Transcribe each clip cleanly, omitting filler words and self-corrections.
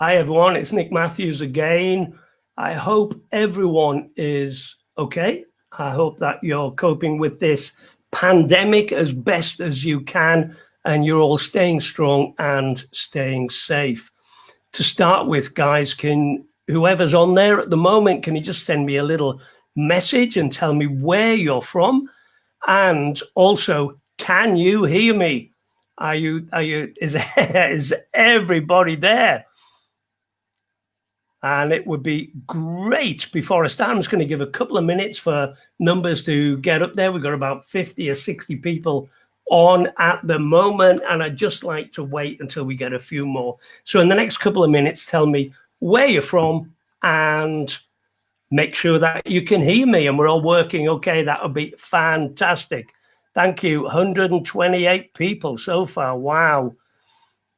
Hi, everyone. It's Nick Matthews again. I hope everyone is okay. I hope that you're coping with this pandemic as best as you can, and you're all staying strong and staying safe. To start with, guys, whoever's on there at the moment, can you just send me a little message and tell me where you're from? And also, can you hear me? Is everybody there? And it would be great. Before I start, I'm just going to give a couple of minutes for numbers to get up there. We've got about 50 or 60 people on at the moment, and I'd just like to wait until we get a few more. So in the next couple of minutes, tell me where you're from and make sure that you can hear me and we're all working okay. That would be fantastic. Thank you. 128 people so far. Wow.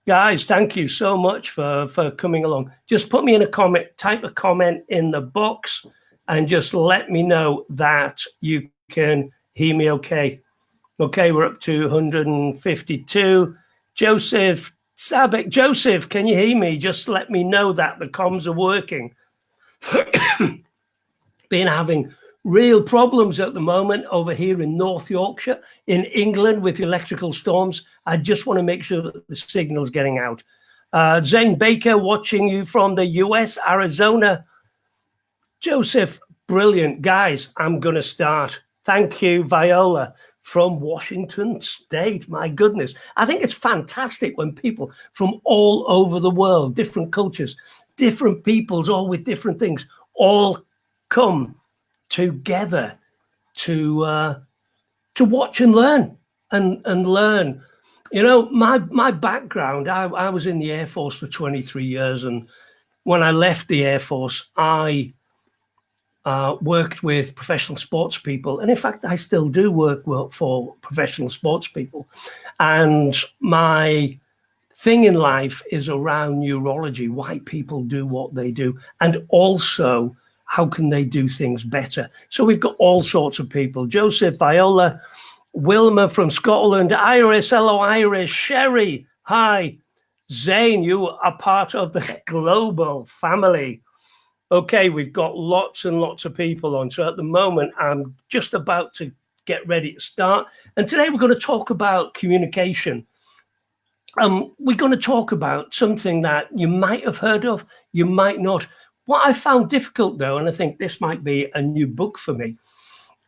Guys, thank you so much for coming along. Just put me in a comment, type a comment in the box, and just let me know that you can hear me okay. Okay, we're up to 152. Joseph Sabek. Joseph, can you hear me? Just let me know that the comms are working. Been having real problems at the moment over here in North Yorkshire, in England, with electrical storms. I just want to make sure that the signal's getting out. Zane Baker, watching you from the US, Arizona. Joseph, brilliant. Guys, I'm going to start. Thank you, Viola, from Washington State. My goodness. I think it's fantastic when people from all over the world, different cultures, different peoples, all with different things, all come together to watch and learn and learn. You know, my background, I was in the Air Force for 23 years, and when I left the Air Force, I worked with professional sports people, and in fact, I still do work for professional sports people. And my thing in life is around neurology, why people do what they do, and also how can they do things better? So we've got all sorts of people. Joseph, Viola, Wilma from Scotland, Iris, hello Iris, Sherry, hi. Zane, you are part of the global family. Okay, we've got lots and lots of people on. So at the moment, I'm just about to get ready to start. And today we're going to talk about communication. We're going to talk about something that you might have heard of, you might not. What I found difficult, though, and I think this might be a new book for me,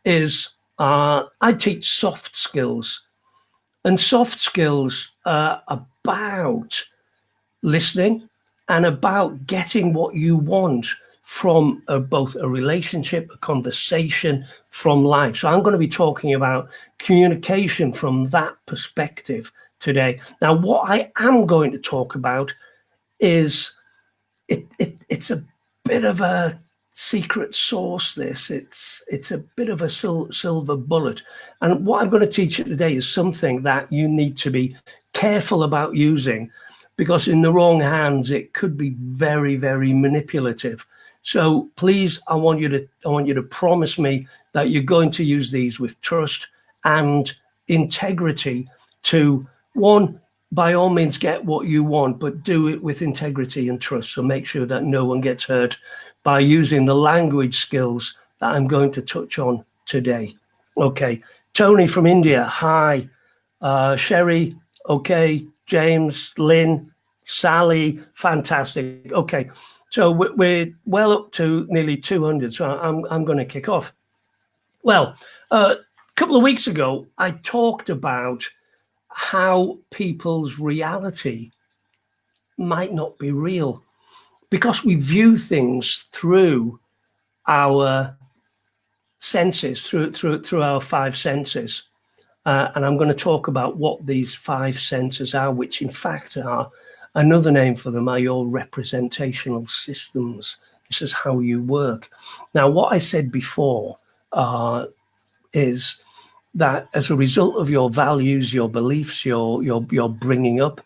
is I teach soft skills. And soft skills are about listening and about getting what you want from both a relationship, a conversation, from life. So I'm going to be talking about communication from that perspective today. Now, what I am going to talk about is it's a bit of a secret sauce. It's a bit of a silver bullet, and what I'm going to teach you today is something that you need to be careful about using, because in the wrong hands it could be very, very manipulative. So please, I want you to promise me that you're going to use these with trust and integrity to, one, by all means get what you want, but do it with integrity and trust. So make sure that no one gets hurt by using the language skills that I'm going to touch on today. Okay, Tony from India, hi. Sherry, okay. James, Lynn, Sally, fantastic. Okay, so we're well up to nearly 200, so I'm going to kick off. Well, a couple of weeks ago, I talked about how people's reality might not be real because we view things through our senses, through our five senses. And I'm going to talk about what these five senses are, which in fact are, another name for them are your representational systems. This is how you work. Now, what I said before is that as a result of your values, your beliefs, your bringing up,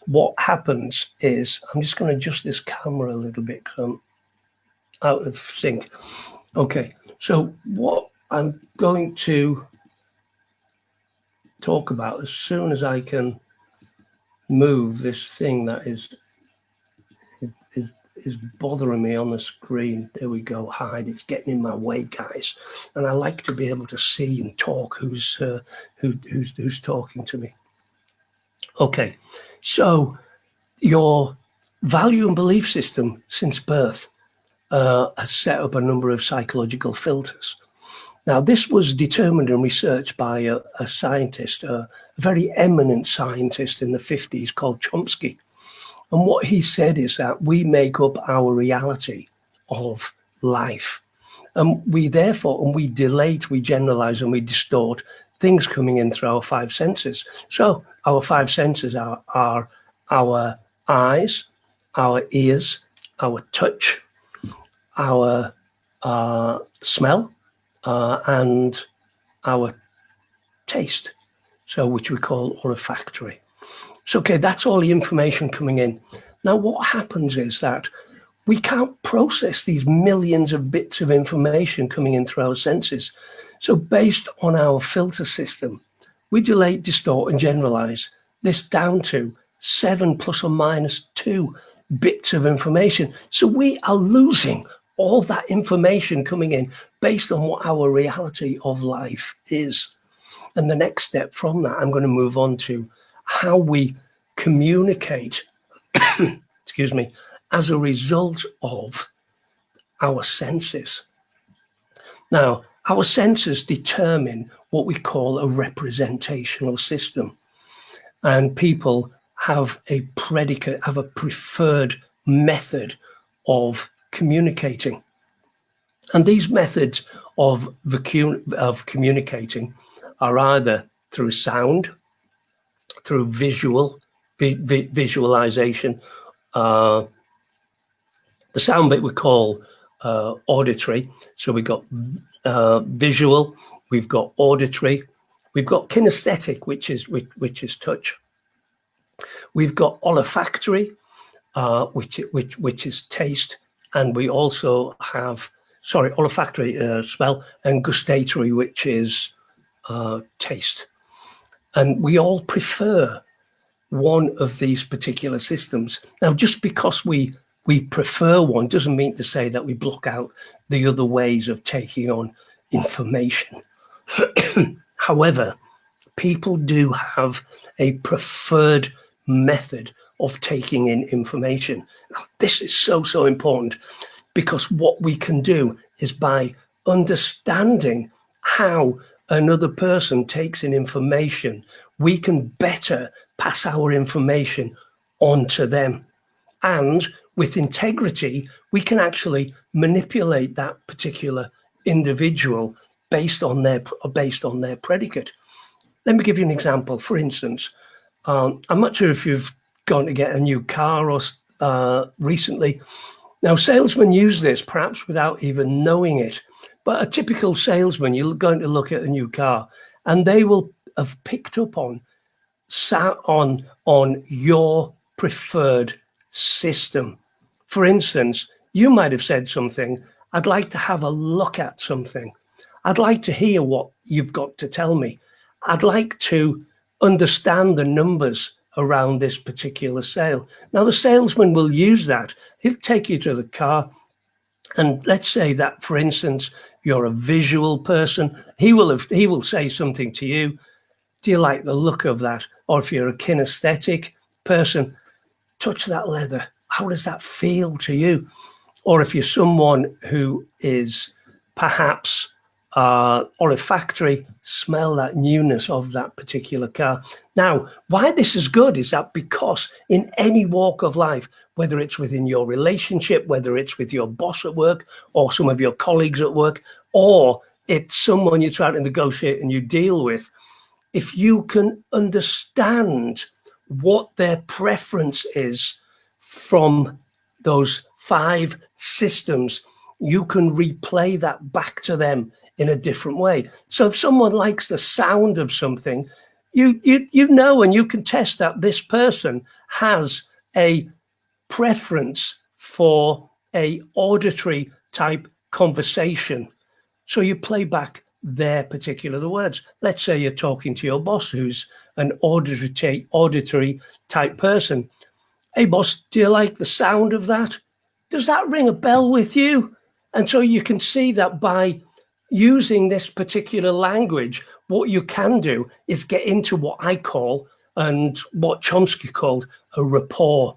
what happens is, I'm just going to adjust this camera a little bit because I'm out of sync. Okay, so what I'm going to talk about as soon as I can move this thing that is is bothering me on the screen. There we go. Hide. It's getting in my way, guys. And I like to be able to see and talk who's talking to me. Okay, so your value and belief system since birth has set up a number of psychological filters. Now, this was determined and researched by a scientist, a very eminent scientist in the 50s called Chomsky. And what he said is that we make up our reality of life. And we therefore, and we delate, we generalize, and we distort things coming in through our five senses. So our five senses are our eyes, our ears, our touch, our smell, and our taste, so which we call olfactory. So, okay, that's all the information coming in. Now, what happens is that we can't process these millions of bits of information coming in through our senses. So based on our filter system, we delate, distort, and generalize this down to 7 plus or minus 2 bits of information. So we are losing all that information coming in based on what our reality of life is. And the next step from that, I'm going to move on to how we communicate, excuse me, as a result of our senses. Now, our senses determine what we call a representational system. And people have a predicate, have a preferred method of communicating. And these methods of communicating are either through sound, through visualization. The sound bit we call auditory. So we've got visual, we've got auditory, we've got kinesthetic, which is touch. We've got olfactory, which is taste, and we also have olfactory, smell, and gustatory, which is taste. And we all prefer one of these particular systems. Now, just because we prefer one doesn't mean to say that we block out the other ways of taking on information. However, people do have a preferred method of taking in information. Now, this is so important, because what we can do is, by understanding how another person takes in information, we can better pass our information on to them. And with integrity, we can actually manipulate that particular individual based on their predicate. Let me give you an example. For instance, I'm not sure if you've gone to get a new car or recently. Now, salesmen use this perhaps without even knowing it. But a typical salesman, you're going to look at a new car, and they will have picked up on your preferred system. For instance, you might have said something, I'd like to have a look at something. I'd like to hear what you've got to tell me. I'd like to understand the numbers around this particular sale. Now, the salesman will use that. He'll take you to the car. And let's say that, for instance, you're a visual person. He will say something to you. Do you like the look of that? Or if you're a kinesthetic person, touch that leather. How does that feel to you? Or if you're someone who is perhaps olfactory, smell that newness of that particular car. Now, why this is good is that because in any walk of life, whether it's within your relationship, whether it's with your boss at work or some of your colleagues at work, or it's someone you're trying to negotiate and you deal with, if you can understand what their preference is from those 5 systems, you can replay that back to them in a different way. So if someone likes the sound of something, you know, and you can test that this person has a preference for a auditory type conversation. So you play back their particular words. Let's say you're talking to your boss who's an auditory type person. Hey, boss, do you like the sound of that? Does that ring a bell with you? And so you can see that by using this particular language, what you can do is get into what I call, and what Chomsky called, a rapport.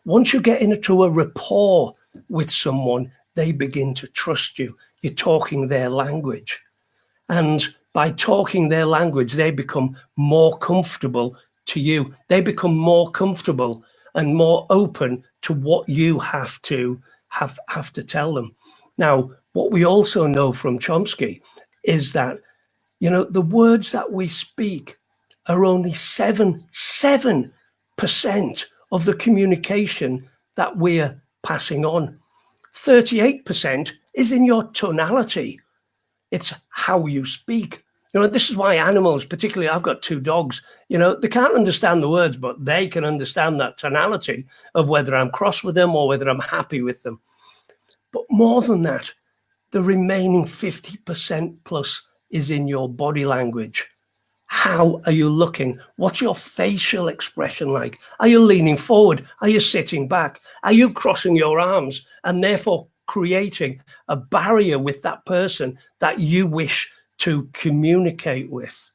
Once you get into a rapport with someone, they begin to trust you. You're talking their language. And by talking their language, they become more comfortable to you. They become more comfortable and more open to what you have to tell them. Now, what we also know from Chomsky is that, you know, the words that we speak are only 7% of the communication that we're passing on. 38% is in your tonality. It's how you speak. You know, this is why animals, particularly I've got 2 dogs, you know, they can't understand the words, but they can understand that tonality of whether I'm cross with them or whether I'm happy with them. But more than that, the remaining 50% plus is in your body language. How are you looking? What's your facial expression like? Are you leaning forward? Are you sitting back? Are you crossing your arms and therefore creating a barrier with that person that you wish to communicate with?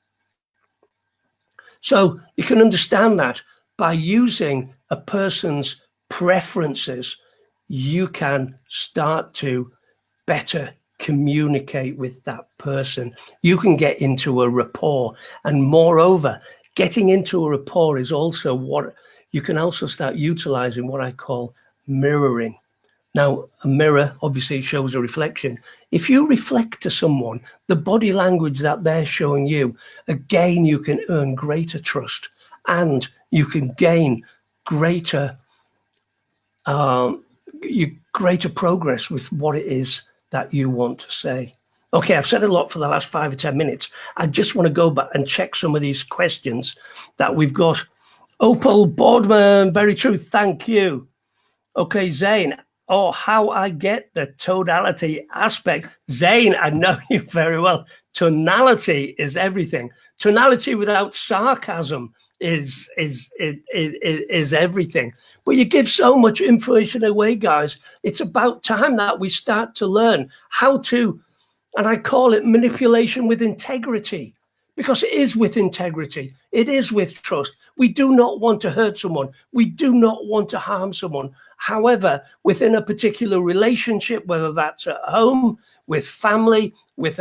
So you can understand that by using a person's preferences, you can start to better communicate with that person. You can get into a rapport. And moreover, getting into a rapport is also what you can also start utilizing, what I call mirroring. Now, a mirror obviously shows a reflection. If you reflect to someone, the body language that they're showing you, again, you can earn greater trust and you can gain greater greater progress with what it is that you want to say. Okay, I've said a lot for the last 5 or 10 minutes. I just want to go back and check some of these questions that we've got. Opal Boardman, very true, thank you. Okay, Zane, how I get the tonality aspect. Zane, I know you very well. Tonality is everything. Tonality without sarcasm is everything. But you give so much information away, guys. It's about time that we start to learn how to, and I call it manipulation with integrity, because it is with integrity. It is with trust. We do not want to hurt someone. We do not want to harm someone. However, within a particular relationship, whether that's at home, with family, with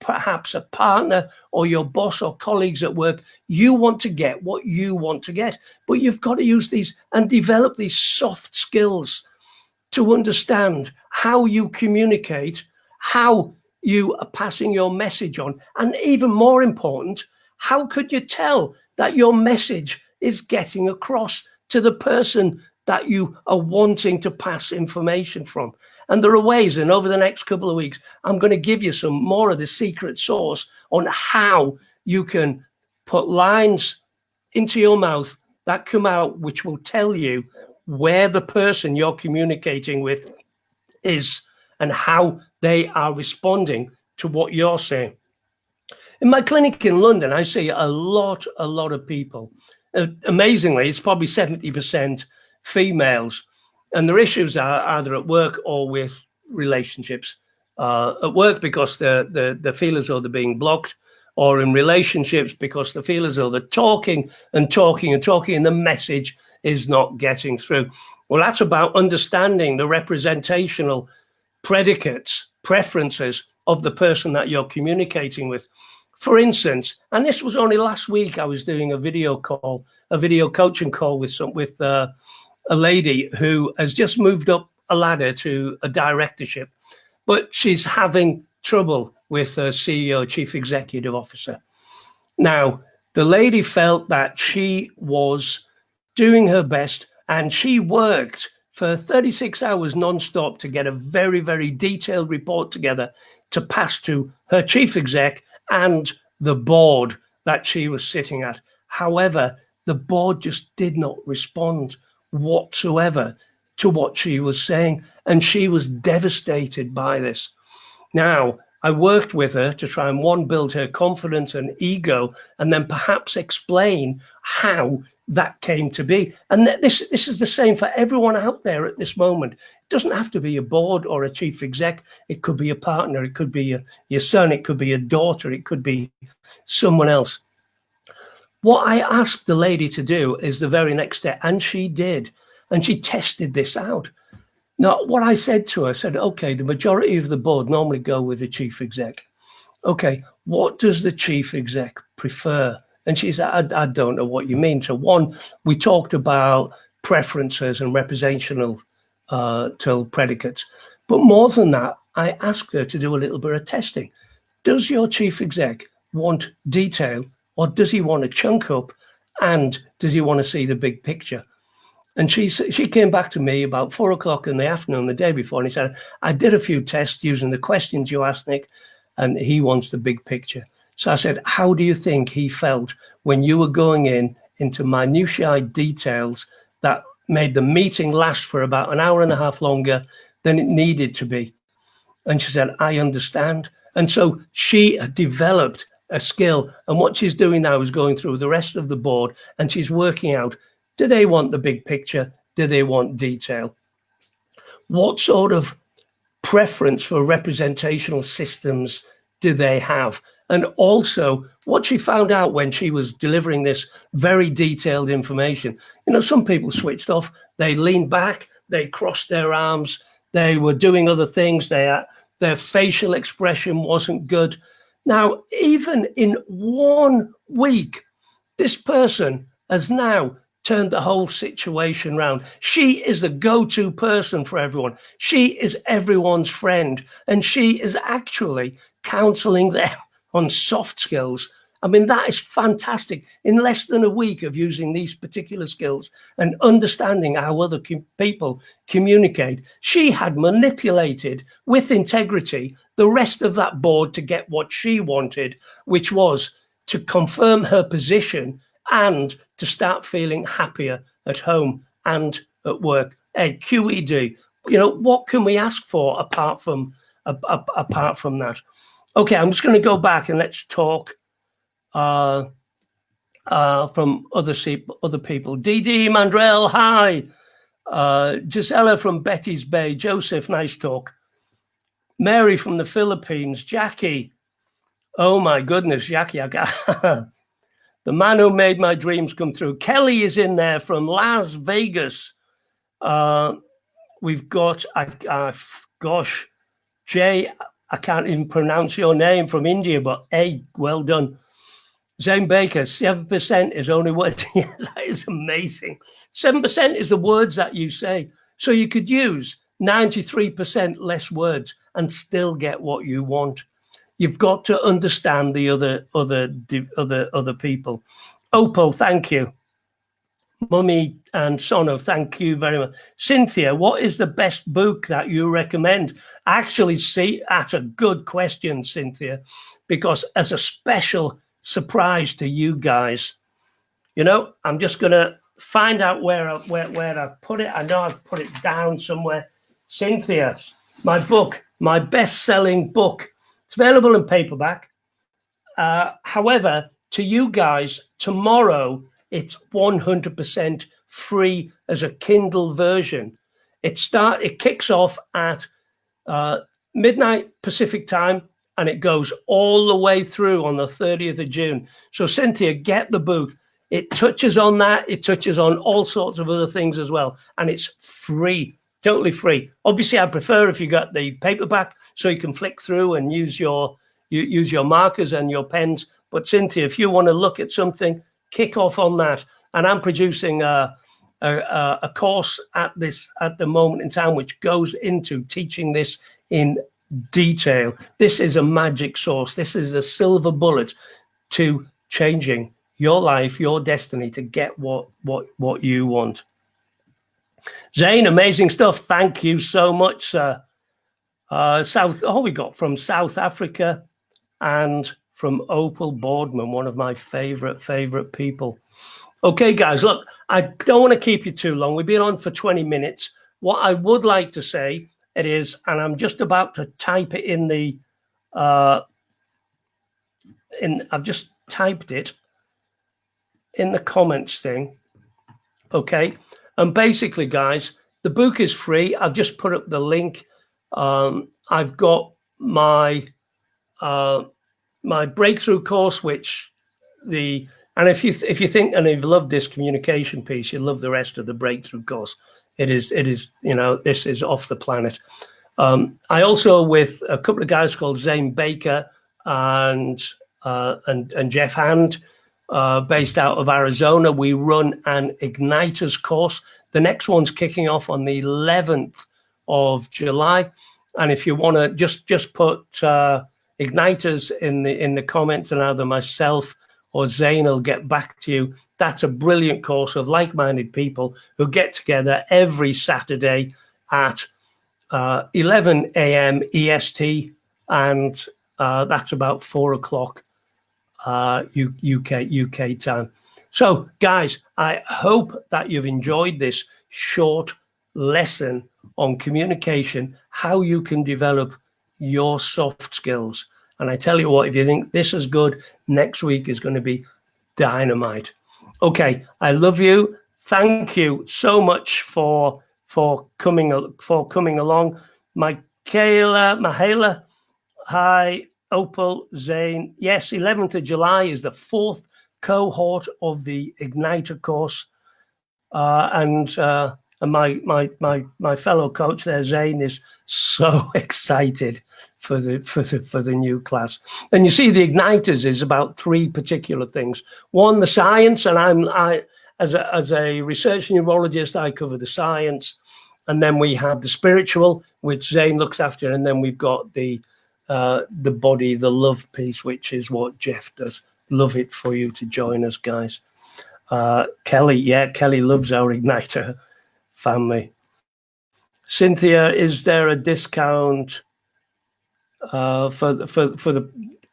perhaps a partner or your boss or colleagues at work, you want to get what you want to get. But you've got to use these and develop these soft skills to understand how you communicate, how you are passing your message on, and even more important, how could you tell that your message is getting across to the person that you are wanting to pass information from? And there are ways, and over the next couple of weeks, I'm going to give you some more of the secret sauce on how you can put lines into your mouth that come out, which will tell you where the person you're communicating with is and how they are responding to what you're saying. In my clinic in London, I see a lot of people. Amazingly, it's probably 70% females, and their issues are either at work or with relationships. At work because they feel as though they're being blocked, or in relationships because they feel as though they're talking and the message is not getting through. Well, that's about understanding the representational predicates, preferences of the person that you're communicating with. For instance, and this was only last week, I was doing a video coaching call with a lady who has just moved up a ladder to a directorship, but she's having trouble with her CEO, Chief Executive Officer. Now, the lady felt that she was doing her best, and she worked for 36 hours non-stop to get a very, very detailed report together to pass to her chief exec and the board that she was sitting at. However, the board just did not respond whatsoever to what she was saying, and she was devastated by this. Now, I worked with her to try and one, build her confidence and ego, and then perhaps explain how that came to be. And this is the same for everyone out there at this moment. It doesn't have to be a board or a chief exec. It could be a partner. It could be your son. It could be a daughter. It could be someone else. What I asked the lady to do is the very next step, and she did. And she tested this out. Now, what I said to her, I said, okay, the majority of the board normally go with the chief exec. Okay, what does the chief exec prefer? And she said, I don't know what you mean. So one, we talked about preferences and representational predicates. But more than that, I asked her to do a little bit of testing. Does your chief exec want detail, or does he want to chunk up, and does he want to see the big picture? And she came back to me about 4 o'clock in the afternoon the day before, and he said, I did a few tests using the questions you asked, Nick, and he wants the big picture. So I said, how do you think he felt when you were going into minutiae details that made the meeting last for about an hour and a half longer than it needed to be? And she said, I understand. And so she developed a skill, and what she's doing now is going through the rest of the board, and she's working out, do they want the big picture? Do they want detail? What sort of preference for representational systems do they have? And also, what she found out when she was delivering this very detailed information, some people switched off, they leaned back, they crossed their arms, they were doing other things, their facial expression wasn't good. Now, even in 1 week, this person has now turned the whole situation around. She is the go-to person for everyone. She is everyone's friend, and she is actually counseling them on soft skills. I mean, that is fantastic. In less than a week of using these particular skills and understanding how other people communicate, she had manipulated with integrity the rest of that board to get what she wanted, which was to confirm her position and to start feeling happier at home and at work. Hey, QED, what can we ask for apart from that? Okay, I'm just going to go back and let's talk from other people. DD Mandrell, hi. Gisela from Betty's Bay. Joseph, nice talk. Mary from the Philippines. Jackie. Oh my goodness, Jackie. The man who made my dreams come true. Kelly is in there from Las Vegas. We've got, gosh, Jay, I can't even pronounce your name, from India, but hey, well done. Zane Baker, 7% is only what, yeah, that is amazing. 7% is the words that you say. So you could use 93% less words and still get what you want. You've got to understand the other people. Opal, thank you. Mummy and Sono, thank you very much. Cynthia, what is the best book that you recommend? Actually, see, that's a good question, Cynthia, because as a special surprise to you guys, I'm just going to find out where I've put it. I know I've put it down somewhere. Cynthia, my book, my best-selling book. It's available in paperback. However, to you guys, tomorrow, it's 100% free as a Kindle version. It kicks off at midnight Pacific time, and it goes all the way through on the 30th of June. So Cynthia, get the book. It touches on that. It touches on all sorts of other things as well. And it's free, totally free. Obviously, I prefer if you got the paperback so you can flick through and use your markers and your pens. But Cynthia, if you want to look at something, kick off on that. And I'm producing a course at the moment in time, which goes into teaching this in detail. This is a magic sauce. This is a silver bullet to changing your life, your destiny, to get what you want. Zane, amazing stuff. Thank you so much, sir. We got from South Africa and from Opal Boardman, one of my favorite people. Okay, guys, look, I don't want to keep you too long. We've been on for 20 minutes. What I would like to say it is, and I'm just about to type it in the I've just typed it in the comments thing. Okay. And basically, guys, the book is free. I've just put up the link. I've got my my breakthrough course, and if you think and you've loved this communication piece, you love the rest of the breakthrough course. It is, this is off the planet. I also, with a couple of guys called Zane Baker and Jeff Hand, based out of Arizona, we run an Igniters course. The next one's kicking off on the 11th of July. And if you want to just put Igniters in the comments, and either myself or Zane will get back to you. That's a brilliant course of like-minded people who get together every Saturday at 11 a.m. EST, and that's about 4 o'clock UK time. So, guys, I hope that you've enjoyed this short lesson on communication, how you can develop your soft skills. And I tell you what, if you think this is good, next week is going to be dynamite. Okay, I love you. Thank you so much for coming along. Mahela, hi. Opal, Zane. Yes, 11th of July is the 4th cohort of the Igniter course. And my fellow coach there, Zane, is so excited for the new class. And you see, the Igniters is about 3 particular things. One, the science, and as a research neurologist, I cover the science. And then we have the spiritual, which Zane looks after, and then we've got the body, the love piece, which is what Jeff does. Love it for you to join us, guys. Kelly loves our Igniter family. Cynthia, is there a discount for the?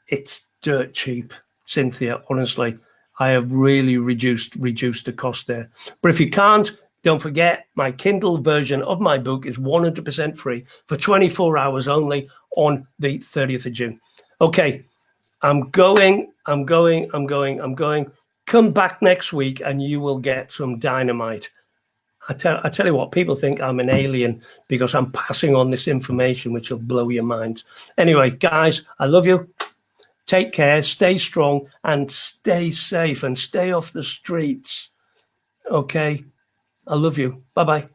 It's dirt cheap, Cynthia. Honestly, I have really reduced the cost there. But if you can't, don't forget, my Kindle version of my book is 100% free for 24 hours only on the 30th of June. Okay, I'm going. Come back next week and you will get some dynamite. I tell you what, people think I'm an alien because I'm passing on this information, which will blow your minds. Anyway, guys, I love you. Take care, stay strong, and stay safe, and stay off the streets. Okay? I love you. Bye-bye.